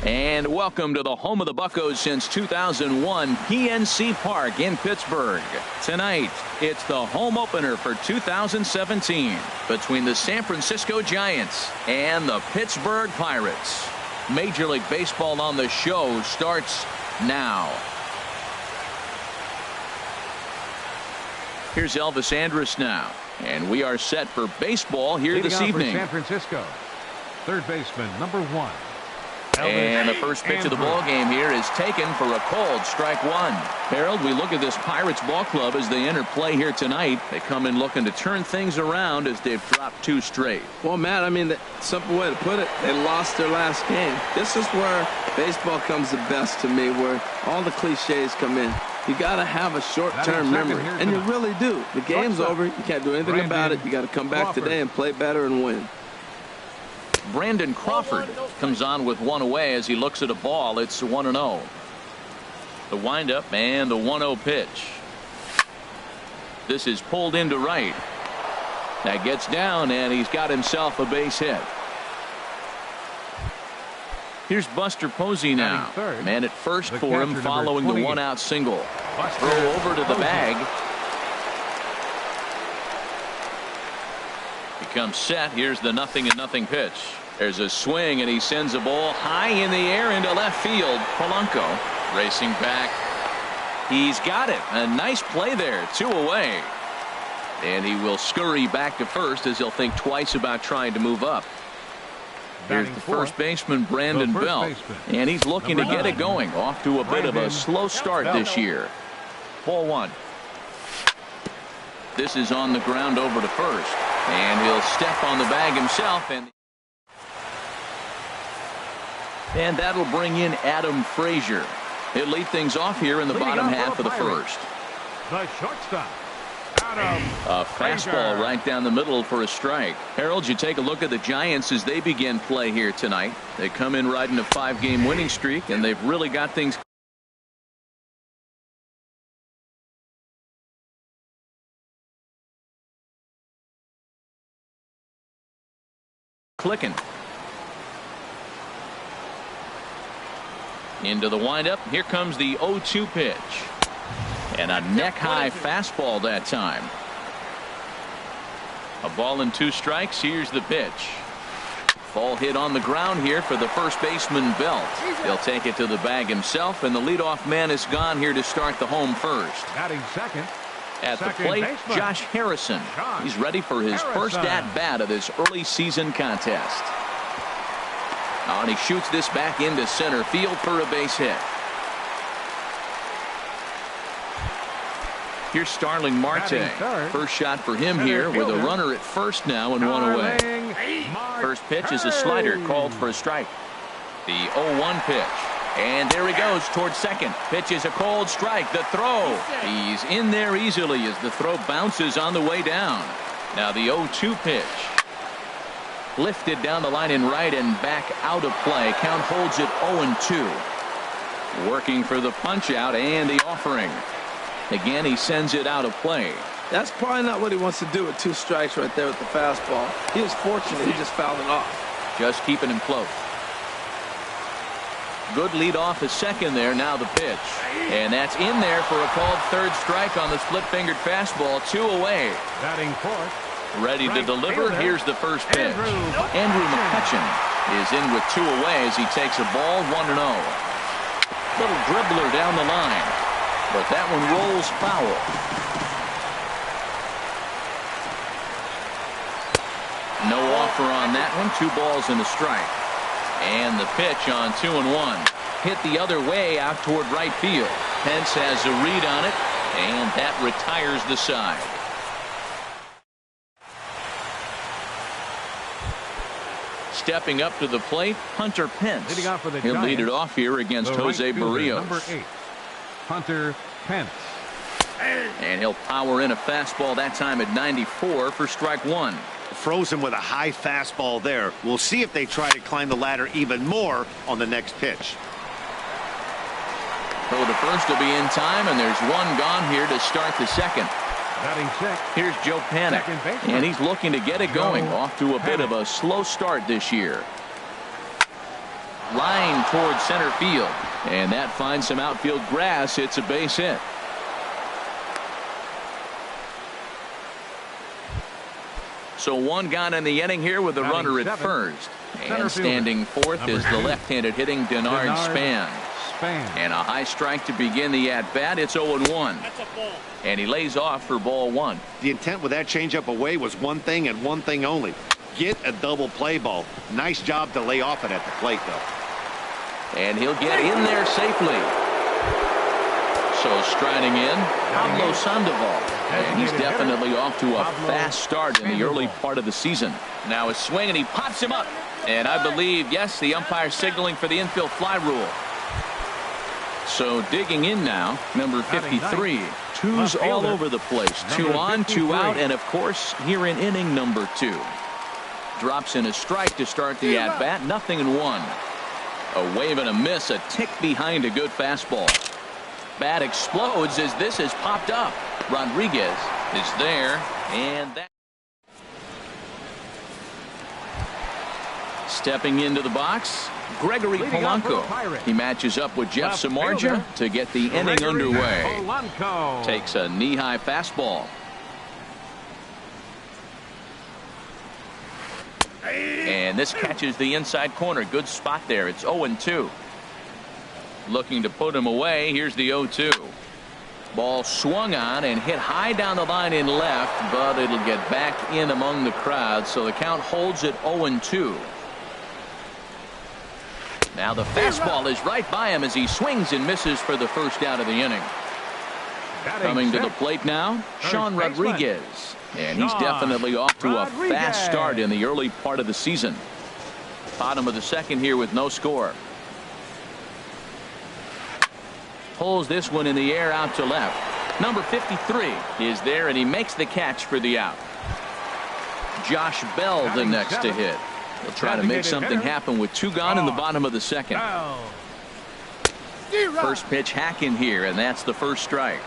And welcome to the home of the Buccos since 2001, PNC Park in Pittsburgh. Tonight, it's the home opener for 2017 between the San Francisco Giants and the Pittsburgh Pirates. Major League Baseball on the show starts now. Here's Elvis Andrus now, and we are set for baseball here this evening. San Francisco, third baseman, number 1. And the first pitch of the ball game here is taken for a called strike one. Harold, we look at this Pirates ball club as they enter play here tonight. They come in looking to turn things around as they've dropped 2 straight. Well, Matt, I mean, the simple way to put it, they lost their last game. This is where baseball comes the best to me, where all the cliches come in. You got to have a short-term memory, and you really do. The game's over. You can't do anything about it. You got to come back today and play better and win. Brandon Crawford comes on with 1 away as he looks at a ball. It's 1-0. The windup and the 1-0 pitch. This is pulled into right. That gets down, and he's got himself a base hit. Here's Buster Posey now. Man at first for him following the 1-out single. Throw over to the bag. Comes set. Here's the 0-0 pitch. There's a swing, and he sends a ball high in the air into left field. Polanco racing back. He's got it. A nice play there. 2 away. And he will scurry back to first as he'll think twice about trying to move up. Here's the first baseman, Brandon Belt. And he's looking to get it going. Off to a bit of a slow start this year. Ball 1. This is on the ground over to first. And he'll step on the bag himself. And that'll bring in Adam Frazier. He'll lead things off here in the bottom half of the first. The shortstop, a fastball right down the middle for a strike. Harold, you take a look at the Giants as they begin play here tonight. They come in riding a 5-game winning streak, and they've really got things clicking. Into the windup. Here comes the 0-2 pitch. And a neck-high fastball that time. A ball and 2 strikes. Here's the pitch. Ball hit on the ground here for the first baseman, Belt. He'll take it to the bag himself, and the leadoff man is gone here to start the home first. Batting second. At the plate, Josh Harrison. He's ready for his first at-bat of this early season contest. And he shoots this back into center field for a base hit. Here's Starling Marte. First shot for him here with a runner at first now and 1 away. First pitch is a slider called for a strike. The 0-1 pitch. And there he goes towards second. Pitch is a cold strike. The throw. He's in there easily as the throw bounces on the way down. Now the 0-2 pitch. Lifted down the line in right and back out of play. Count holds it 0-2. Working for the punch out and the offering. Again, he sends it out of play. That's probably not what he wants to do with 2 strikes right there with the fastball. He was fortunate. He just fouled it off. Just keeping him close. Good lead off the second there. Now the pitch. And that's in there for a called third strike on the split-fingered fastball. 2 away. Batting fourth. Ready to deliver. Here's the first pitch. Andrew McCutcheon is in with 2 away as he takes a ball 1-0. Little dribbler down the line. But that one rolls foul. No offer on that one. 2 balls and a strike. And the pitch on 2-1. Hit the other way out toward right field. Pence has a read on it, and that retires the side. Stepping up to the plate, Hunter Pence. He'll lead it off here against Jose Barrios. Number 8, Hunter Pence. And he'll power in a fastball that time at 94 for strike 1. Frozen with a high fastball there. We'll see if they try to climb the ladder even more on the next pitch. Throw to first will be in time, and there's 1 gone here to start the second. Batting sixth. Here's Joe Panik, and he's looking to get it going. Off to a bit of a slow start this year. Line towards center field. And that finds some outfield grass. It's a base hit. So one gone in the inning here with the runner at first. And standing fourth is the left-handed hitting Denard Span. And a high strike to begin the at-bat. It's 0-1. And he lays off for ball one. The intent with that changeup away was one thing and one thing only. Get a double play ball. Nice job to lay off it at the plate, though. And he'll get in there safely. So striding in, Pablo Sandoval. And he's definitely off to a fast start in the early part of the season. Now a swing, and he pops him up. And I believe, yes, the umpire signaling for the infield fly rule. So digging in now, number 53. Twos all over the place. 2 on, 2 out, and of course, here in inning number 2. Drops in a strike to start the at-bat. 0-1. A wave and a miss, a tick behind a good fastball. Bat explodes as this has popped up. Rodriguez is there, and that. Stepping into the box, Gregory Polanco. He matches up with Jeff Samardzija to get the inning underway. Takes a knee-high fastball. And this catches the inside corner. Good spot there. It's 0-2. Looking to put him away. Here's the 0-2. Ball swung on and hit high down the line in left, but it'll get back in among the crowd. So the count holds at 0-2. Now the fastball is right by him as he swings and misses for the first out of the inning. Coming to the plate now, Sean Rodriguez. And he's definitely off to a fast start in the early part of the season. Bottom of the second here with no score. Pulls this one in the air out to left. Number 53 is there, and he makes the catch for the out. Josh Bell the next to hit. He'll try to make something happen with 2 gone in the bottom of the second. First pitch hack in here, and that's the first strike.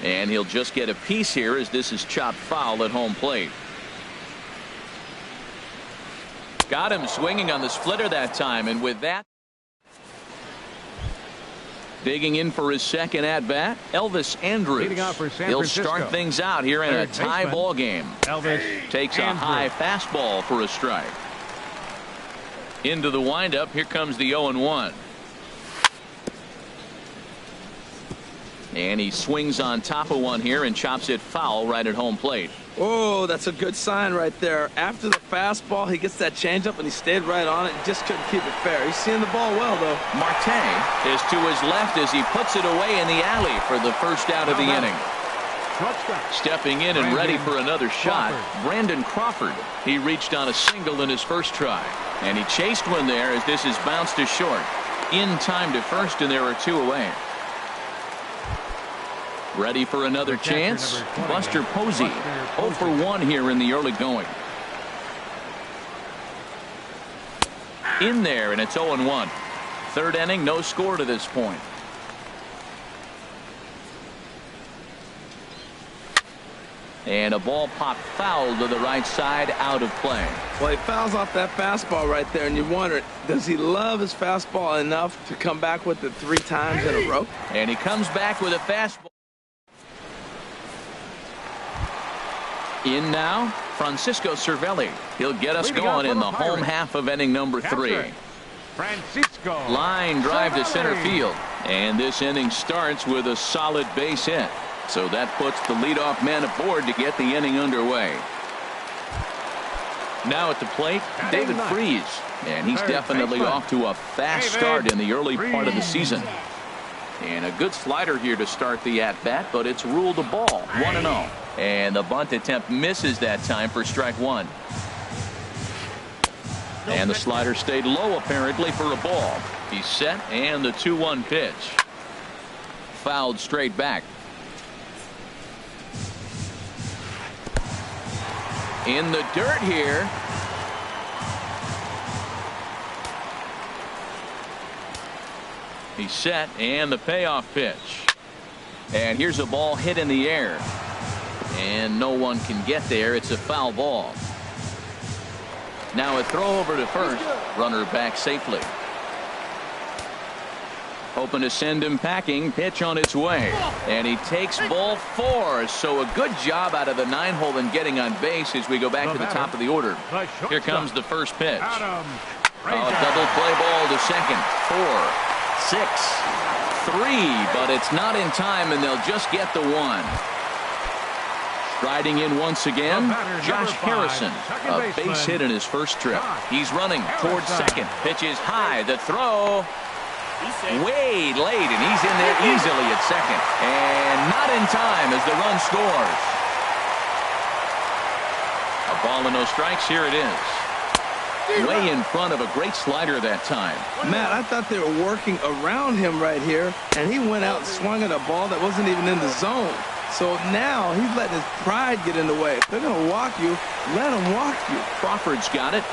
And he'll just get a piece here as this is chopped foul at home plate. Got him swinging on the splitter that time, and with that, digging in for his second at bat, Elvis Andrus. He'll start things out here in a tie ball game. Takes a high fastball for a strike. Into the windup. Here comes the 0-1. And he swings on top of one here and chops it foul right at home plate. Oh, that's a good sign right there. After the fastball, he gets that changeup, and he stayed right on it. Just couldn't keep it fair. He's seeing the ball well, though. Marte is to his left as he puts it away in the alley for the first out of the inning. Stepping in and ready for another shot, Brandon Crawford. He reached on a single in his first try, and he chased one there as this is bounced to short. In time to first, and there are 2 away. Ready for another chance. Buster Posey, 0 for 1 here in the early going. In there, and it's 0-1. Third inning, no score to this point. And a ball popped foul to the right side, out of play. Well, he fouls off that fastball right there, and you wonder, does he love his fastball enough to come back with it 3 times in a row? And he comes back with a fastball. In now, Francisco Cervelli. He'll get us going in the home half of inning number 3. Line drive to center field. And this inning starts with a solid base hit. So that puts the leadoff man aboard to get the inning underway. Now at the plate, David Freese. And he's definitely off to a fast start in the early part of the season. And a good slider here to start the at-bat, but it's ruled a ball. 1-0. And the bunt attempt misses that time for strike 1. And the slider stayed low apparently for a ball. He's set, and the 2-1 pitch. Fouled straight back. In the dirt here. He's set, and the payoff pitch. And here's a ball hit in the air. And no one can get there. It's a foul ball. Now a throw over to first. Runner back safely. Hoping to send him packing. Pitch on its way. And he takes ball 4. So a good job out of the 9-hole in getting on base as we go back to the top of the order. Here comes the first pitch. Double play ball to second. 4, 6, 3. But it's not in time, and they'll just get the 1. Striding in once again, Josh Harrison. A base hit in his first trip. He's running towards second. Pitch is high. The throw. Way late, and he's in there easily at second. And not in time as the run scores. A ball and no strikes. Here it is. Way in front of a great slider that time. Matt, I thought they were working around him right here, and he went out and swung at a ball that wasn't even in the zone. So now he's letting his pride get in the way. If they're going to walk you, let them walk you. Crawford's got it.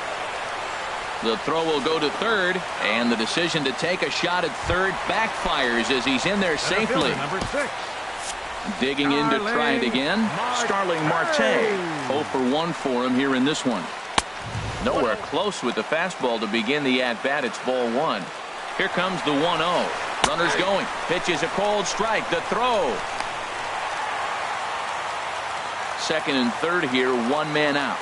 The throw will go to third, and the decision to take a shot at third backfires as he's in there safely. Number 6. Digging in to try it again. Starling Marte. 0 for 1 for him here in this one. Nowhere close with the fastball to begin the at-bat. It's ball 1. Here comes the 1-0. Runners going. Pitch is a cold strike. The throw. Second and third here. 1 man out.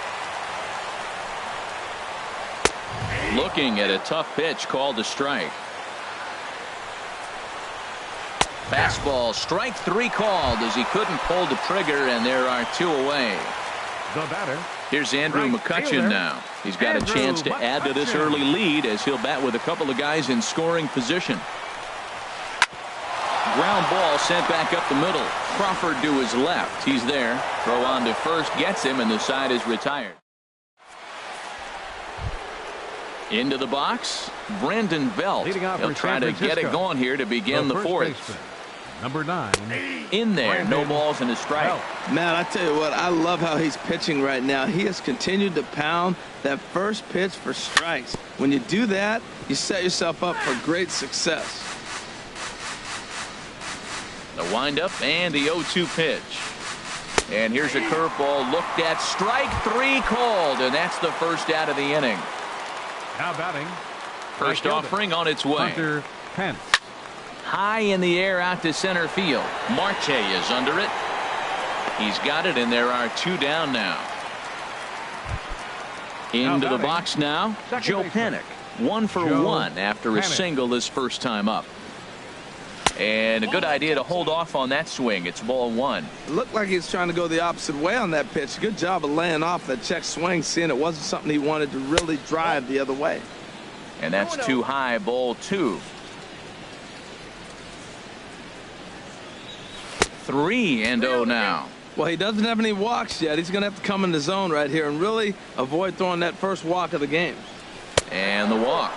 Looking at a tough pitch called a strike. Fastball, strike 3 called as he couldn't pull the trigger, and there are 2 away. The batter. Here's Andrew McCutchen now. He's got a chance to add to this early lead as he'll bat with a couple of guys in scoring position. Ground ball sent back up the middle. Crawford to his left. He's there. Throw on to first gets him, and the side is retired. Into the box, Brandon Belt. He'll try to get it going here to begin the 4th. Number 9. In there, no balls and a strike. Man, I tell you what, I love how he's pitching right now. He has continued to pound that first pitch for strikes. When you do that, you set yourself up for great success. The windup and the 0-2 pitch. And here's a curveball looked at. Strike 3 called, and that's the first out of the inning. Now batting. First offering on its way. Hunter Pence. High in the air out to center field. Marte is under it. He's got it, and there are 2 down now. Into the box now. Joe Panik. 1 for 1 after a single his first time up. And a good idea to hold off on that swing. It's ball 1. It looked like he's trying to go the opposite way on that pitch. Good job of laying off that check swing, seeing it wasn't something he wanted to really drive the other way. And that's too high, ball 2. 3-0 now. Well, he doesn't have any walks yet. He's going to have to come in the zone right here and really avoid throwing that first walk of the game. And the walk.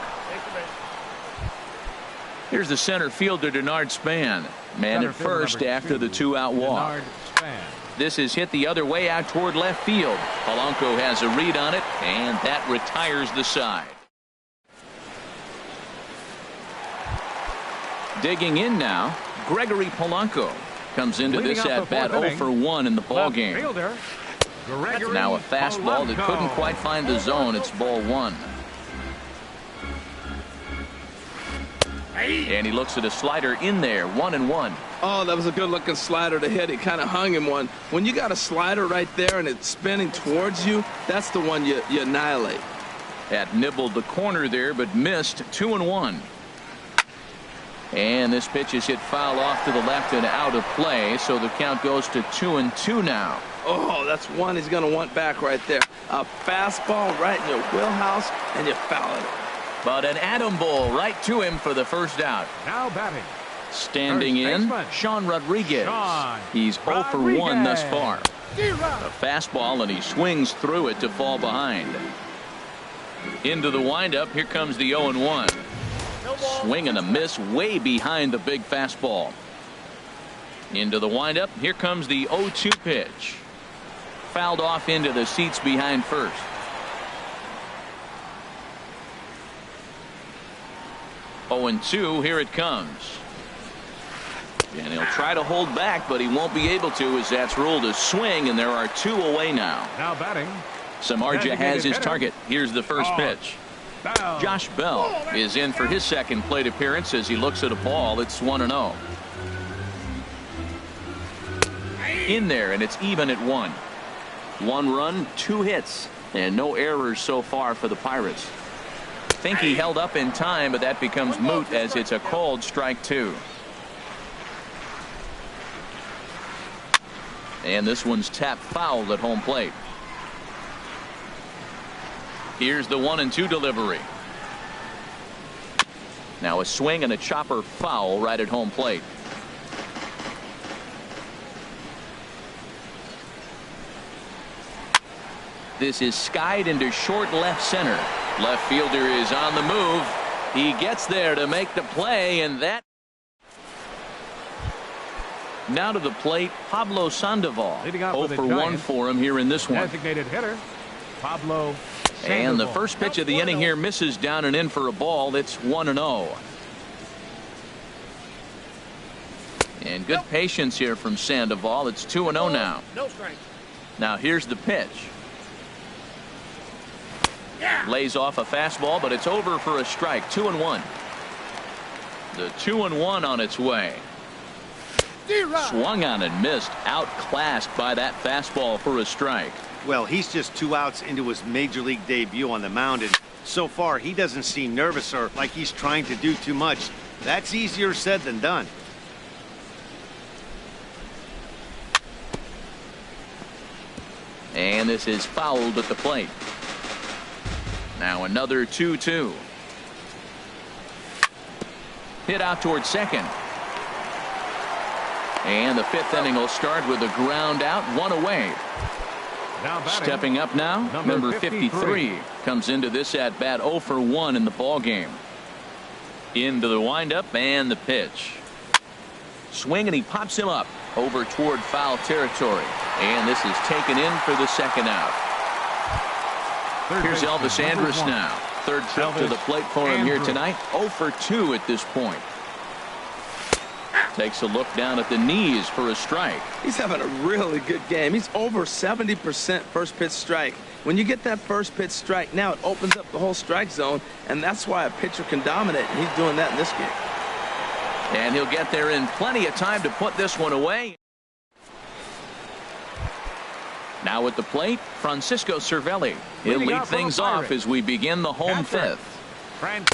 Here's the center fielder, Denard Span. Man at first after the 2-out walk. This is hit the other way out toward left field. Polanco has a read on it, and that retires the side. Digging in now, Gregory Polanco comes into this at-bat 0 for 1 in the ballgame. Now a fastball that couldn't quite find the zone. It's ball 1. And he looks at a slider in there. 1-1. Oh, that was a good-looking slider to hit. He kind of hung him one. When you got a slider right there and it's spinning towards you, that's the one you annihilate. That nibbled the corner there, but missed. 2-1. And this pitch is hit foul off to the left and out of play, so the count goes to 2-2 now. Oh, that's one he's going to want back right there. A fastball right in your wheelhouse, and you foul it. But an atom ball right to him for the first out. Now batting. Standing in, Sean Rodriguez. He's 0 for 1 thus far. A fastball, and he swings through it to fall behind. Into the windup, here comes the 0-1. Swing and a miss way behind the big fastball. Into the windup, here comes the 0-2 pitch. Fouled off into the seats behind first. 0-2, here it comes. And he'll try to hold back, but he won't be able to, as that's ruled a swing, and there are 2 away now. Now batting, Samardzija has his target. Here's the first pitch. Josh Bell is in for his second plate appearance as he looks at a ball. It's 1-0. In there, and it's even at 1. 1 run, 2 hits, and no errors so far for the Pirates. Think he held up in time, but that becomes moot as it's a called strike 2. And this one's tapped foul at home plate. Here's the 1-2 delivery. Now a swing and a chopper foul right at home plate. This is skied into short left center. Left fielder is on the move. He gets there to make the play, and that. Now to the plate, Pablo Sandoval. 0 for 1 for him here in this one. Designated hitter, Pablo Sandoval. And the first pitch of the inning here misses down and in for a ball. It's 1-0. And good patience here from Sandoval. It's 2-0 now. No strike. Now here's the pitch. Lays off a fastball, but it's over for a strike. 2-1. The 2-1 on its way. Swung on and missed. Outclassed by that fastball for a strike. Well, he's just 2 outs into his major league debut on the mound, and so far he doesn't seem nervous or like he's trying to do too much. That's easier said than done. And this is fouled at the plate. Now another 2-2. Hit out towards second. And the 5th inning will start with a ground out, 1 away. Stepping up now, number 53 comes into this at bat 0 for 1 in the ball game. Into the windup and the pitch. Swing, and he pops him up over toward foul territory. And this is taken in for the second out. Here's Elvis Andrus now. Third trip to the plate for him here tonight. 0 for 2 at this point. Takes a look down at the knees for a strike. He's having a really good game. He's over 70% first pitch strike. When you get that first pitch strike, now it opens up the whole strike zone, and that's why a pitcher can dominate, and he's doing that in this game. And he'll get there in plenty of time to put this one away. Now at the plate, Francisco Cervelli. He'll lead things off as we begin the home 5th.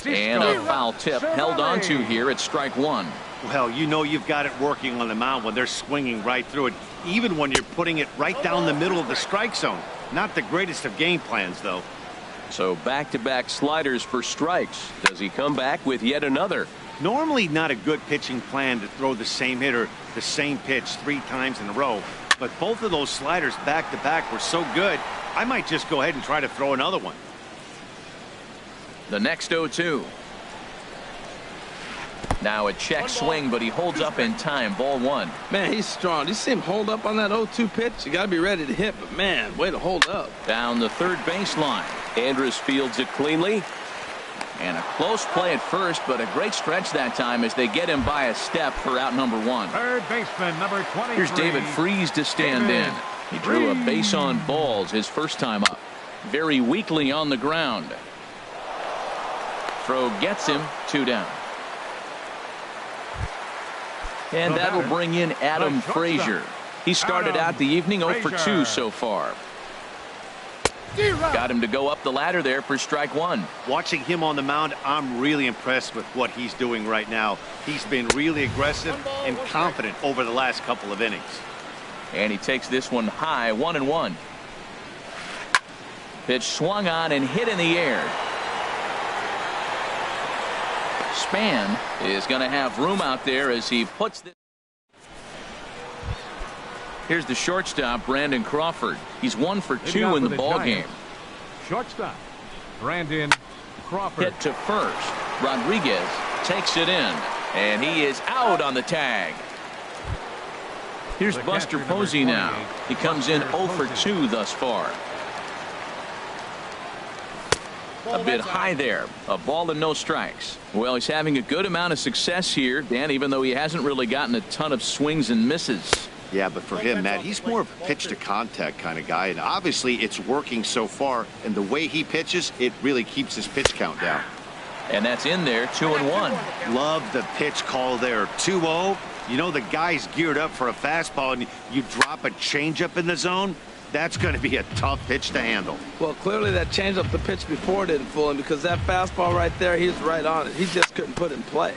And a foul tip held onto here at strike 1. Well, you know you've got it working on the mound when they're swinging right through it, even when you're putting it right down the middle of the strike zone. Not the greatest of game plans, though. So back-to-back sliders for strikes. Does he come back with yet another? Normally not a good pitching plan to throw the same hitter the same pitch 3 times in a row. But both of those sliders back-to-back were so good, I might just go ahead and try to throw another one. The next 0-2. Now a check swing, but he holds up in time. Ball 1. Man, he's strong. You see him hold up on that 0-2 pitch? You got to be ready to hit, but man, way to hold up. Down the third baseline. Andrus fields it cleanly. And a close play at first, but a great stretch that time as they get him by a step for out number 1. Third baseman, number 23. Here's David Freese to stand in. He drew a base on balls his first time up. Very weakly on the ground. Throw gets him, 2 down. And that'll bring in Adam Frazier. He started out the evening 0 for 2 so far. Got him to go up the ladder there for strike 1. Watching him on the mound, I'm really impressed with what he's doing right now. He's been really aggressive and confident over the last couple of innings. And he takes this one high, 1-1. Pitch swung on and hit in the air. Span is going to have room out there as he puts this. Here's the shortstop, Brandon Crawford. He's 1 for 2 in the ball game. Shortstop, Brandon Crawford. Hit to first. Rodriguez takes it in, and he is out on the tag. Here's Buster Posey now. He comes in 0 for 2 thus far. A bit high there. A ball and no strikes. Well, he's having a good amount of success here, Dan, even though he hasn't really gotten a ton of swings and misses. Yeah, but for him, Matt, he's more of a pitch-to-contact kind of guy, and obviously it's working so far, and the way he pitches, it really keeps his pitch count down. And that's in there, 2-1. Love the pitch call there, 2-0. You know the guy's geared up for a fastball, and you drop a changeup in the zone, that's going to be a tough pitch to handle. Well, clearly that changeup the pitch before didn't fool him, because that fastball right there, he's right on it. He just couldn't put it in play.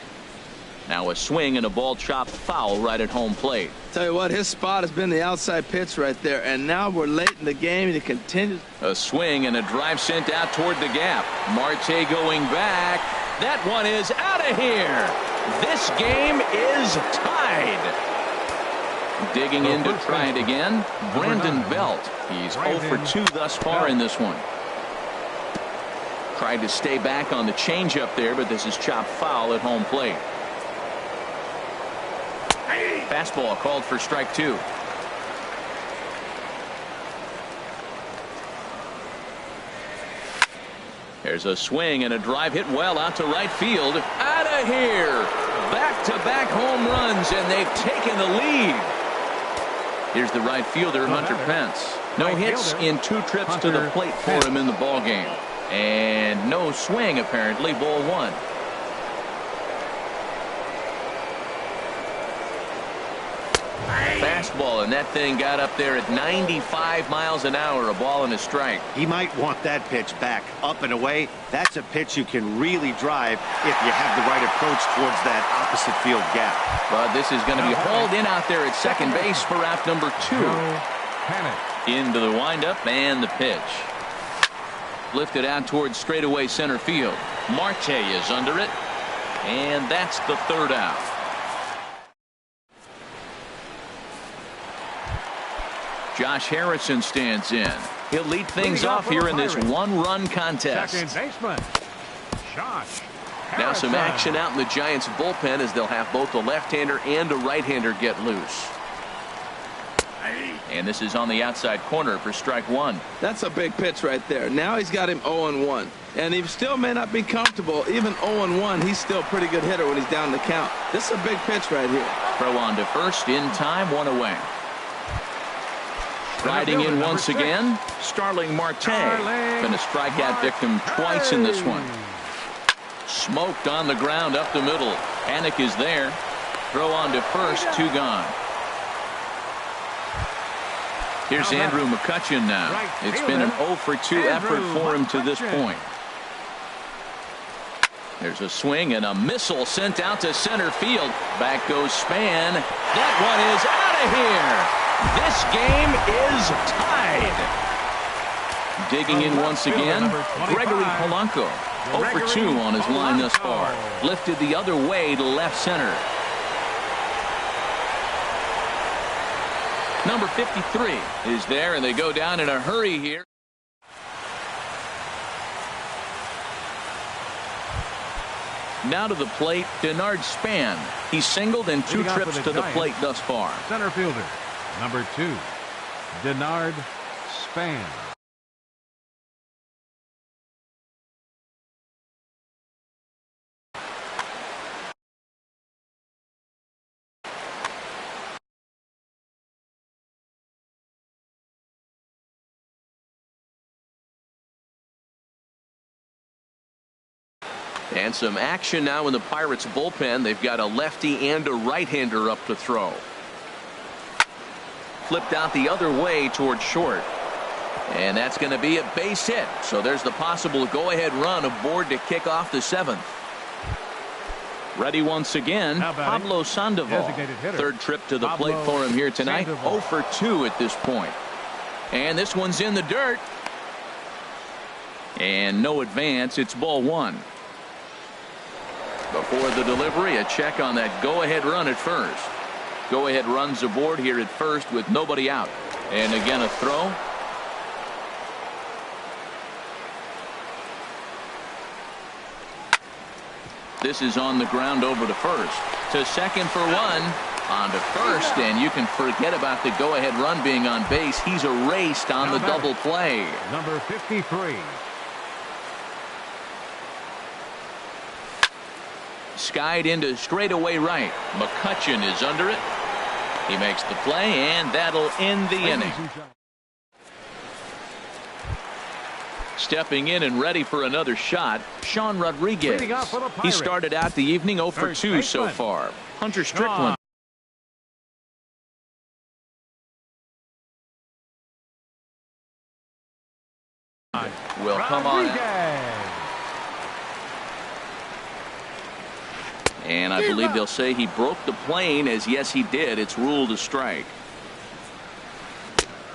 Now a swing and a ball chopped foul right at home plate. Tell you what, his spot has been the outside pitch right there, and now we're late in the game, and he continues. A swing and a drive sent out toward the gap. Marte going back. That one is out of here. This game is tied. Digging in to try it again, Brandon Belt. He's 0 for 2 thus far in this one. Tried to stay back on the changeup there, but this is chopped foul at home plate. Fastball called for strike 2. There's a swing and a drive hit well out to right field. Out of here. Back-to-back home runs, and they've taken the lead. Here's the right fielder, Hunter Pence. No hits in 2 trips to the plate for him in the ballgame. And no swing, apparently, ball 1. Fastball, and that thing got up there at 95 miles an hour, a ball and a strike. He might want that pitch back, up and away. That's a pitch you can really drive if you have the right approach towards that opposite field gap. But this is going to be hauled in out there at second base for out number 2. Into the windup and the pitch. Lifted out towards straightaway center field. Marte is under it, and that's the 3rd out. Josh Harrison stands in. He'll lead things off here in this 1-run contest. Second baseman, Josh Harrison. Now some action out in the Giants bullpen as they'll have both a left-hander and a right-hander get loose. And this is on the outside corner for strike 1. That's a big pitch right there. Now he's got him 0-1. And he still may not be comfortable. Even 0-1, he's still a pretty good hitter when he's down the count. This is a big pitch right here. Throw on to first in time, 1 away. Riding in once again, Starling Marte. Been a strikeout victim twice in this one. Smoked on the ground up the middle. Panic is there. Throw on to first, 2 gone. Here's Andrew McCutchen now. It's been an 0 for 2 effort for him to this point. There's a swing and a missile sent out to center field. Back goes Span. That one is out of here. This game is tied. Digging in once again, Gregory Polanco. 0 for 2 on his line thus far. Lifted the other way to left center. Number 53 is there, and they go down in a hurry here. Now to the plate, Denard Span. He's singled in 2 trips to the plate thus far. Center fielder, number 2, Denard Span. And some action now in the Pirates bullpen. They've got a lefty and a right-hander up to throw. Flipped out the other way towards short. And that's going to be a base hit. So there's the possible go-ahead run aboard to kick off the 7th. Ready once again, Pablo Sandoval. 3rd trip to the plate for him here tonight. 0 for 2 at this point. And this one's in the dirt. And no advance. It's ball 1. Before the delivery, a check on that go-ahead run at first. Go-ahead runs aboard here at first with nobody out. And again, a throw. This is on the ground over to first. To second for 1. On to first, and you can forget about the go-ahead run being on base. He's erased on the double play. Number 53. Skied into straightaway right. McCutchen is under it. He makes the play, and that'll end the inning. Stepping in and ready for another shot, Sean Rodriguez. He started out the evening 0 for 2 so far. Hunter Strickland will come on out. And I believe they'll say he broke the plane, as yes he did. It's ruled a strike.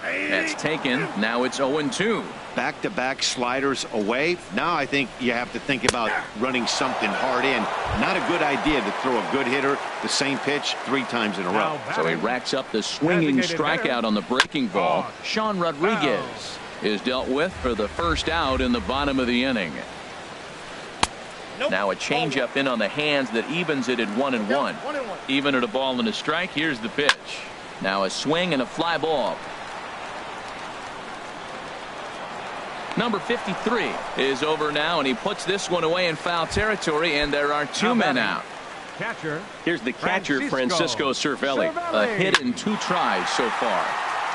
That's taken. Now it's 0-2. Back-to-back sliders away. Now I think you have to think about running something hard in. Not a good idea to throw a good hitter the same pitch 3 times in a row. So he racks up the swinging strikeout on the breaking ball. Sean Rodriguez is dealt with for the first out in the bottom of the inning. Now a changeup in on the hands that evens it at 1-1. Even at a ball and a strike. Here's the pitch. Now a swing and a fly ball. Number 53 is over now, and he puts this one away in foul territory, and there are 2 men out. Here's the catcher, Francisco Cervelli. A hit in 2 tries so far.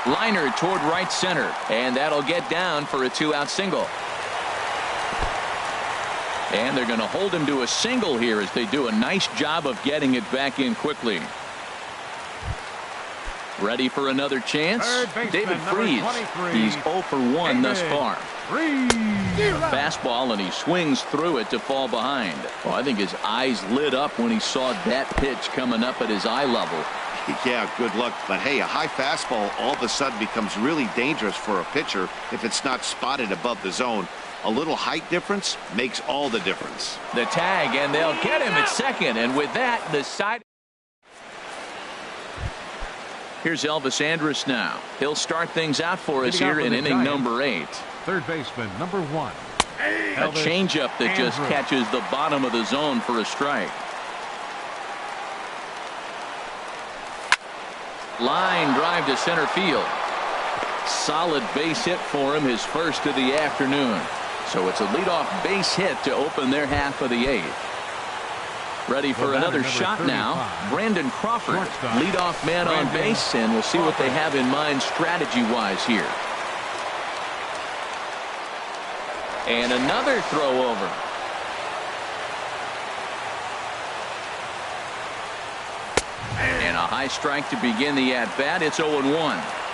Liner toward right center, and that'll get down for a 2-out single. And they're going to hold him to a single here as they do a nice job of getting it back in quickly. Ready for another chance? David Freese. He's 0 for 1 thus far. Fastball, and he swings through it to fall behind. Well, I think his eyes lit up when he saw that pitch coming up at his eye level. Yeah, good luck. But hey, a high fastball all of a sudden becomes really dangerous for a pitcher if it's not spotted above the zone. A little height difference makes all the difference. The tag, and they'll get him at second. And with that, the side. Here's Elvis Andrus now. He'll start things out for us here in inning number 8. Third baseman, number 1. A changeup that just catches the bottom of the zone for a strike. Line drive to center field. Solid base hit for him, his first of the afternoon. So it's a leadoff base hit to open their half of the 8th. Ready for another shot now. Brandon Crawford, leadoff man on base, and we'll see what they have in mind strategy-wise here. And another throw over. And a high strike to begin the at-bat. It's 0-1.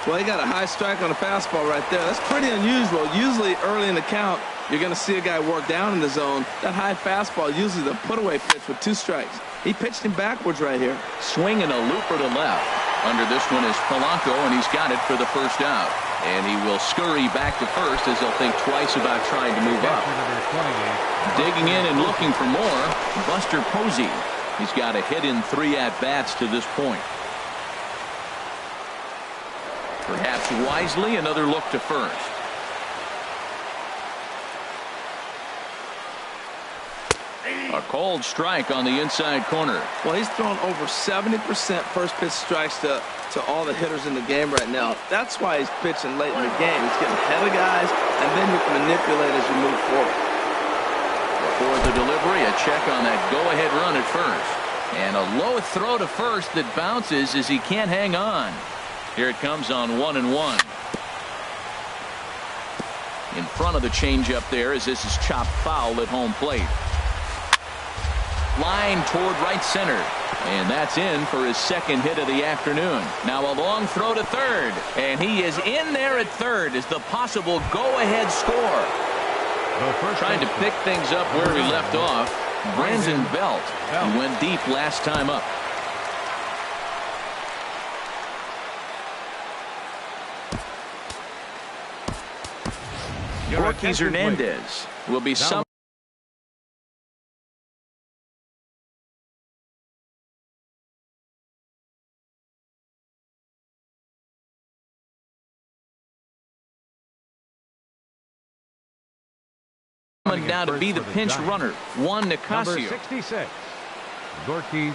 Well, he got a high strike on a fastball right there. That's pretty unusual. Usually early in the count, you're going to see a guy work down in the zone. That high fastball, usually the put-away pitch with 2 strikes. He pitched him backwards right here. Swinging a looper to left. Under this one is Polanco, and he's got it for the first out. And he will scurry back to first as he'll think twice about trying to move up. Digging in and looking for more, Buster Posey. He's got a hit in 3 at-bats to this point. Perhaps wisely, another look to first. A cold strike on the inside corner. Well, he's thrown over 70% first pitch strikes to all the hitters in the game right now. That's why he's pitching late in the game. He's getting ahead of guys, and then you can manipulate as you move forward. Before the delivery, a check on that go-ahead run at first. And a low throw to first that bounces as he can't hang on. Here it comes on 1-1. In front of the changeup there as this is chopped foul at home plate. Line toward right center. And that's in for his second hit of the afternoon. Now a long throw to third. And he is in there at third as the possible go-ahead score. Trying to pick things up where we left off. Brandon Belt. He went deep last time up. Ortiz Hernandez will be some. Now to be the pinch runner, Juan Nicasio. Number 66, Ortiz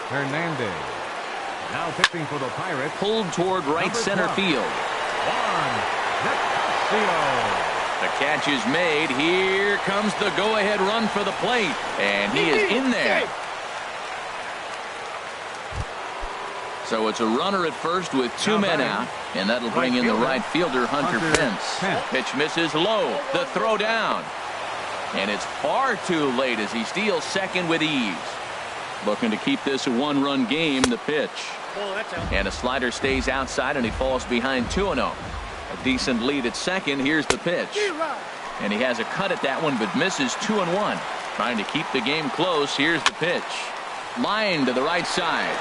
Hernandez. Now pitching for the Pirates. Pulled toward right center field. Juan Nicasio. The catch is made. Here comes the go-ahead run for the plate. And he is in there. So it's a runner at first with 2 men out, and that'll bring in the right fielder, Hunter Pence. Pitch misses low. The throw down. And it's far too late as he steals second with ease. Looking to keep this a one-run game, the pitch. And a slider stays outside, and he falls behind 2-0. A decent lead at second. Here's the pitch. And he has a cut at that one, but misses 2-1. Trying to keep the game close. Here's the pitch. Line to the right side.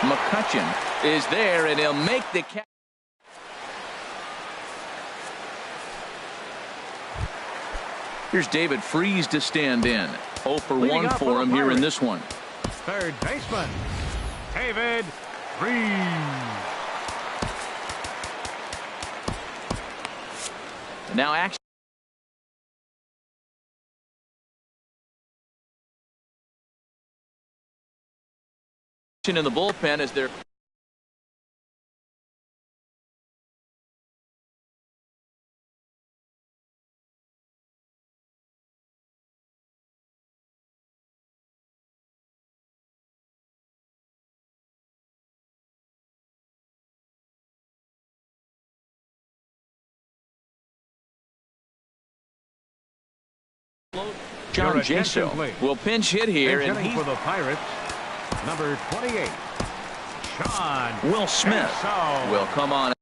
McCutchen is there, and he'll make the catch. Here's David Freese to stand in. 0 for 1 for him here in this one. Third baseman, David Freese. Now action in the bullpen as they're John Jaso will pinch hit here, and he's for the Pirates, number 28, Sean Will Smith will come on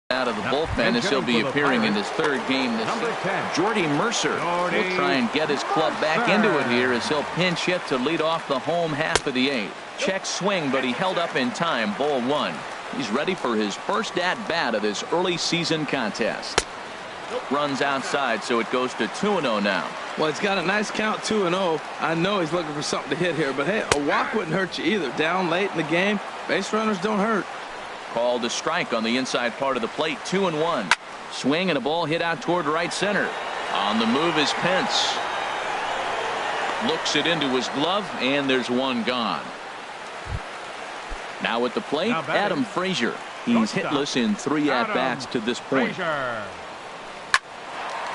out of the bullpen as he'll be appearing in his third game this season. Jordy Mercer will try and get his club back into it here as he'll pinch hit to lead off the home half of the 8th. Check swing, but he held up in time. Ball 1. He's ready for his first at-bat of this early season contest. Runs outside, so it goes to 2-0 now. Well, he's got a nice count, 2-0. I know he's looking for something to hit here, but hey, a walk wouldn't hurt you either. Down late in the game, base runners don't hurt. Called a strike on the inside part of the plate. 2-1. Swing and a ball hit out toward right center. On the move is Pence. Looks it into his glove, and there's one gone. Now at the plate, Adam Frazier. He's hitless in 3 at-bats to this point.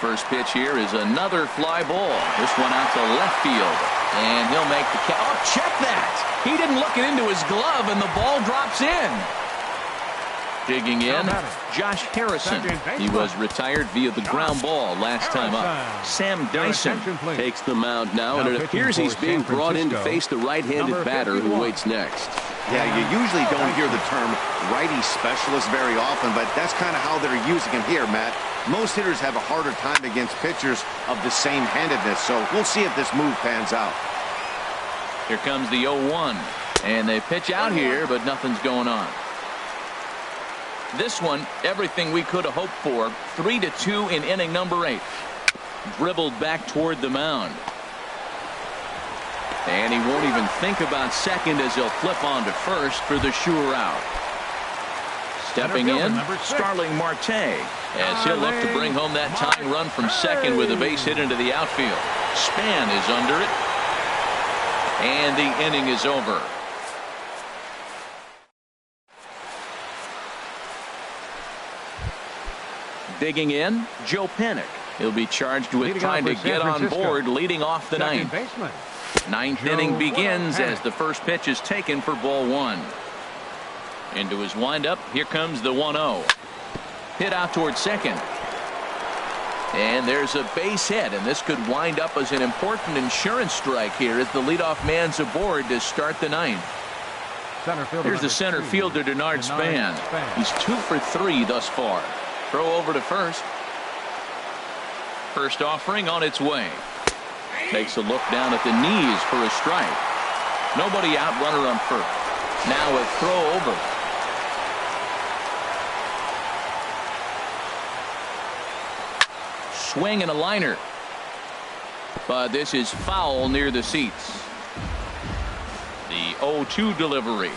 First pitch here is another fly ball. This one out to left field. And he'll make the catch. Oh, check that! He didn't look it into his glove, and the ball drops in. Digging in, Josh Harrison. He was retired via the ground ball last time up. Sam Dyson takes the mound now, and it appears he's being brought in to face the right-handed batter who waits next. Yeah, you usually don't hear the term righty specialist very often, but that's kind of how they're using him here, Matt. Most hitters have a harder time against pitchers of the same handedness, so we'll see if this move pans out. Here comes the 0-1, and they pitch out here, but nothing's going on. This one, everything we could have hoped for. 3-2 in inning number 8. Dribbled back toward the mound. And he won't even think about second as he'll flip on to first for the sure out. Stepping in, Starling Marte, as he'll look to bring home that tying run from second with a base hit into the outfield. Span is under it. And the inning is over. Digging in, Joe Panik. He'll be charged with trying to get on board, leading off the 9th. 9th inning begins as the first pitch is taken for ball 1. Into his windup, here comes the 1-0. Hit out toward second. And there's a base hit, and this could wind up as an important insurance strike here as the leadoff man's aboard to start the 9th. Here's the center fielder, Denard Span. He's 2 for 3 thus far. Throw over to first. First offering on its way. Takes a look down at the knees for a strike. Nobody out, runner on first. Now a throw over. Swing and a liner. But this is foul near the seats. The 0-2 delivery.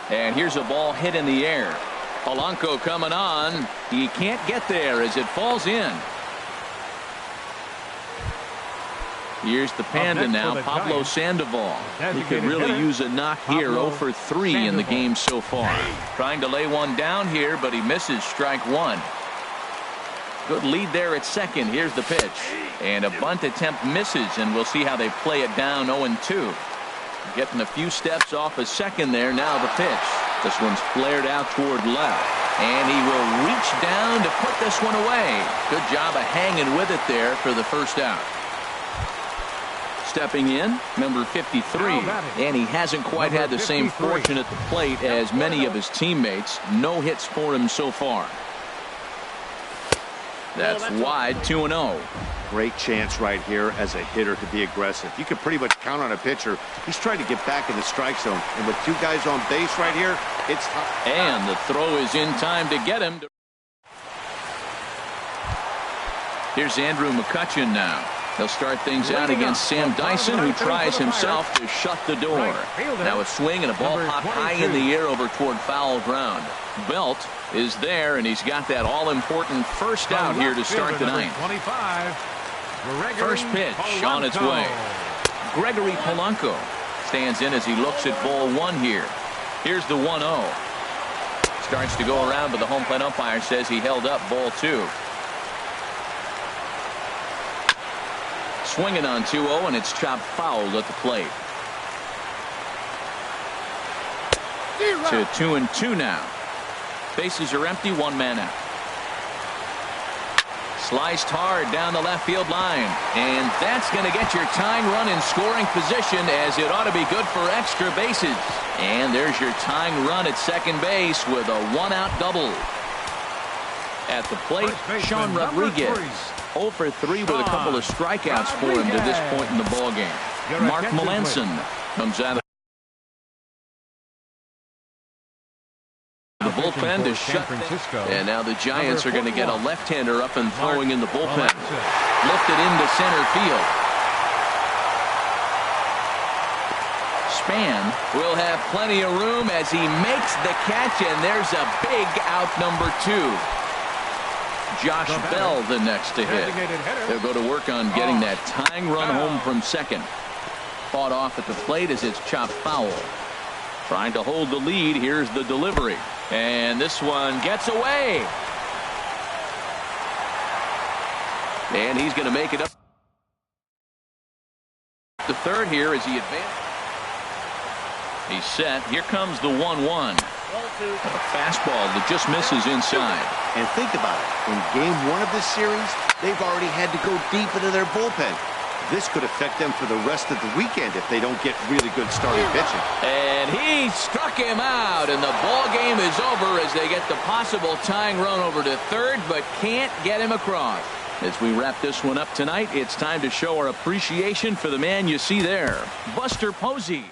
And here's a ball hit in the air. Polanco coming on. He can't get there as it falls in. Here's the Panda now, Pablo Sandoval. He could really use a knock here. 0 for 3 in the game so far. Trying to lay one down here, but he misses strike 1. Good lead there at second. Here's the pitch. And a bunt attempt misses, and we'll see how they play it down 0-2. Getting a few steps off a second there. Now the pitch. This one's flared out toward left. And he will reach down to put this one away. Good job of hanging with it there for the first out. Stepping in, number 53. And he hasn't quite had the same fortune at the plate as many of his teammates. No hits for him so far. That's wide, 2-0. Great chance right here as a hitter to be aggressive. You can pretty much count on a pitcher. He's trying to get back in the strike zone. And with two guys on base right here, it's tough. And the throw is in time to get him. Here's Andrew McCutcheon now. They'll start things out against Sam Dyson, who tries himself to shut the door. Now a swing and a ball popped high in the air over toward foul ground. Belt is there, and he's got that all-important first out here to start the ninth. First pitch on its way. Gregory Polanco stands in as he looks at ball one here. Here's the 1-0. Starts to go around, but the home plate umpire says he held up ball two. Swinging on 2-0, and it's chopped foul at the plate. To 2-2 now. Bases are empty, one man out. Sliced hard down the left field line, and that's going to get your tying run in scoring position, as it ought to be good for extra bases. And there's your tying run at second base with a one-out double. At the plate, Sean Rodriguez. 0 for 3 with a couple of strikeouts for him to this point in the ballgame. Mark Melanson comes out of the bullpen to shut. And now the Giants are going to get a left-hander up and throwing in the bullpen. Lifted into center field. Span will have plenty of room as he makes the catch, and there's a big out, number 2. Josh Bell the next to hit. They'll go to work on getting that tying run home from second. Fought off at the plate as it's chopped foul. Trying to hold the lead. Here's the delivery. And this one gets away. And he's going to make it up to third here as he advances. He's set. Here comes the 1-1. A fastball that just misses inside. And think about it. In game 1 of this series, they've already had to go deep into their bullpen. This could affect them for the rest of the weekend if they don't get really good starting pitching. And he struck him out, and the ball game is over as they get the possible tying run over to third, but can't get him across. As we wrap this one up tonight, it's time to show our appreciation for the man you see there, Buster Posey.